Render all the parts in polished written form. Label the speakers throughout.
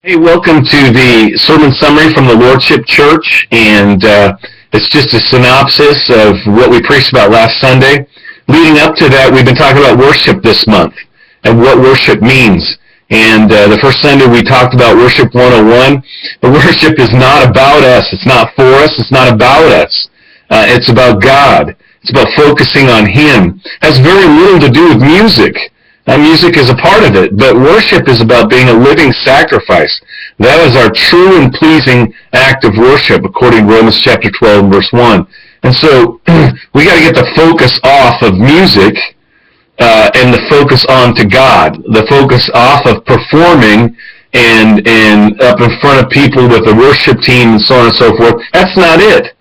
Speaker 1: Hey, welcome to the sermon summary from the Lordship Church, and it's just a synopsis of what we preached about last Sunday. Leading up to that, we've been talking about worship this month and what worship means. And the first Sunday we talked about Worship 101. The worship is not about us. It's not for us. It's not about us. It's about God. It's about focusing on Him. It has very little to do with music. Now, music is a part of it, but worship is about being a living sacrifice. That is our true and pleasing act of worship, according to Romans chapter 12, verse 1. And so we got to get the focus off of music and the focus on to God, the focus off of performing and up in front of people with the worship team and so on and so forth. That's not it.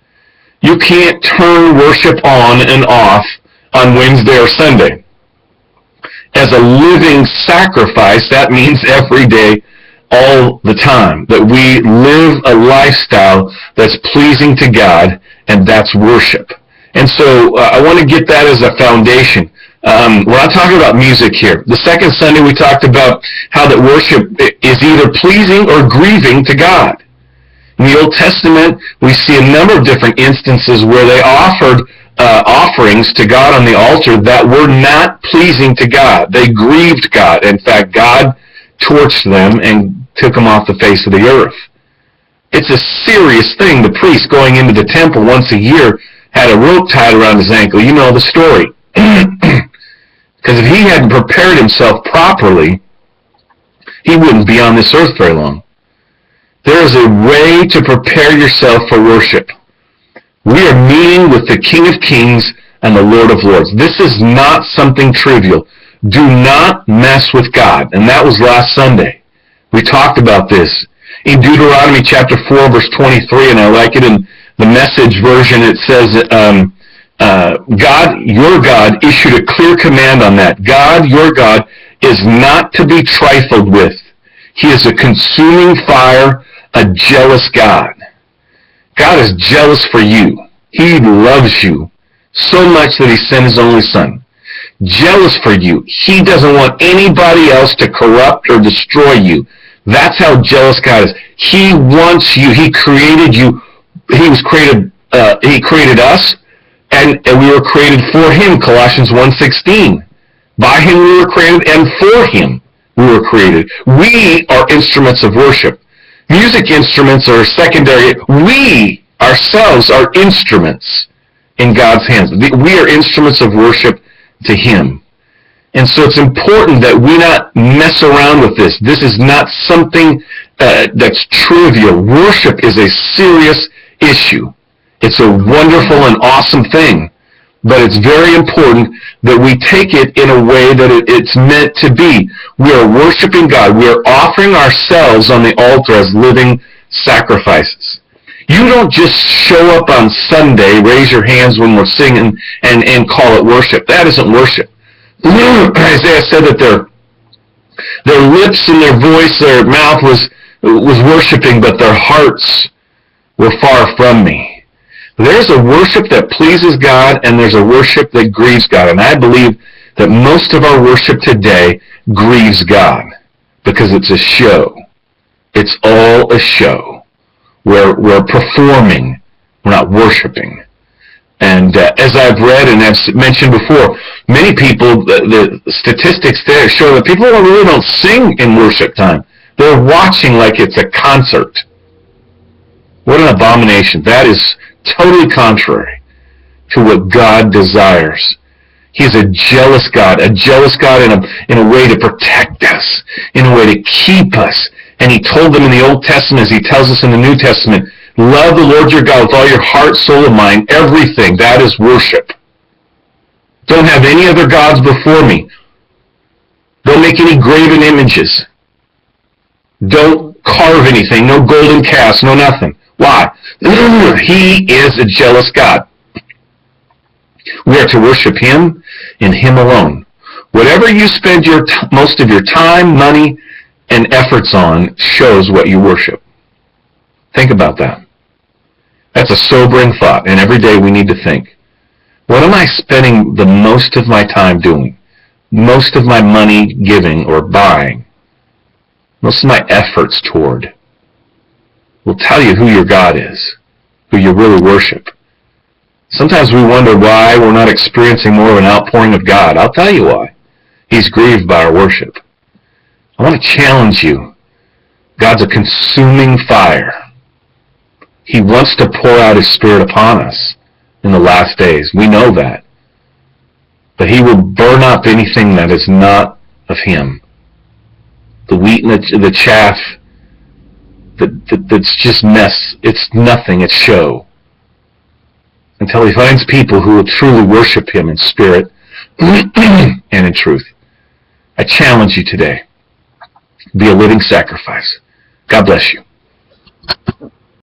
Speaker 1: You can't turn worship on and off on Wednesday or Sunday. As a living sacrifice, that means every day, all the time, that we live a lifestyle that's pleasing to God, and that's worship. And so I want to get that as a foundation. We're not talking about music here. The second Sunday we talked about how that worship is either pleasing or grieving to God. In the Old Testament, we see a number of different instances where they offered offerings to God on the altar that were not pleasing to God. They grieved God. In fact, God torched them and took them off the face of the earth. It's a serious thing. The priest going into the temple once a year had a rope tied around his ankle. You know the story. Because if he hadn't prepared himself properly, he wouldn't be on this earth very long. There is a way to prepare yourself for worship. We are meeting with the King of Kings and the Lord of Lords. This is not something trivial. Do not mess with God. And that was last Sunday. We talked about this. In Deuteronomy chapter 4, verse 23, and I like it in the Message version, it says, God, your God, issued a clear command on that. God, your God, is not to be trifled with. He is a consuming fire, a jealous God. God is jealous for you. He loves you so much that He sent His only Son. Jealous for you. He doesn't want anybody else to corrupt or destroy you. That's how jealous God is. He wants you. He created you. He created us, and we were created for Him, Colossians 1:16. By Him we were created, and for Him we were created. We are instruments of worship. Music instruments are secondary. We ourselves are instruments in God's hands. We are instruments of worship to Him. And so it's important that we not mess around with this. This is not something that's trivial. Worship is a serious issue. It's a wonderful and awesome thing. But it's very important that we take it in a way that it's meant to be. We are worshiping God. We are offering ourselves on the altar as living sacrifices. You don't just show up on Sunday, raise your hands when we're singing, and call it worship. That isn't worship. Isaiah said that their lips and their voice, their mouth was worshiping, but their hearts were far from me. There's a worship that pleases God, and there's a worship that grieves God. And I believe that most of our worship today grieves God because it's a show. It's all a show. We're performing. We're not worshiping. And as I've read and I've mentioned before, many people, the statistics there show that people really don't sing in worship time. They're watching like it's a concert. What an abomination. That is totally contrary to what God desires. He's a jealous God in a way to protect us, in a way to keep us. And He told them in the Old Testament, as He tells us in the New Testament, love the Lord your God with all your heart, soul, and mind, everything. That is worship. Don't have any other gods before me. Don't make any graven images. Don't carve anything. No golden calves, no nothing. Why? He is a jealous God. We are to worship Him and Him alone. Whatever you spend most of your time, money, and efforts on shows what you worship. Think about that. That's a sobering thought, and every day we need to think, what am I spending the most of my time doing? Most of my money giving or buying? most of my efforts toward, will tell you who your God is, who you really worship. Sometimes we wonder why we're not experiencing more of an outpouring of God. I'll tell you why. He's grieved by our worship. I want to challenge you. God's a consuming fire. He wants to pour out His Spirit upon us in the last days. We know that. But He will burn up anything that is not of Him. The wheat and the chaff, that's just mess. It's nothing. It's show. Until He finds people who will truly worship Him in spirit and in truth. I challenge you today. Be a living sacrifice. God bless you.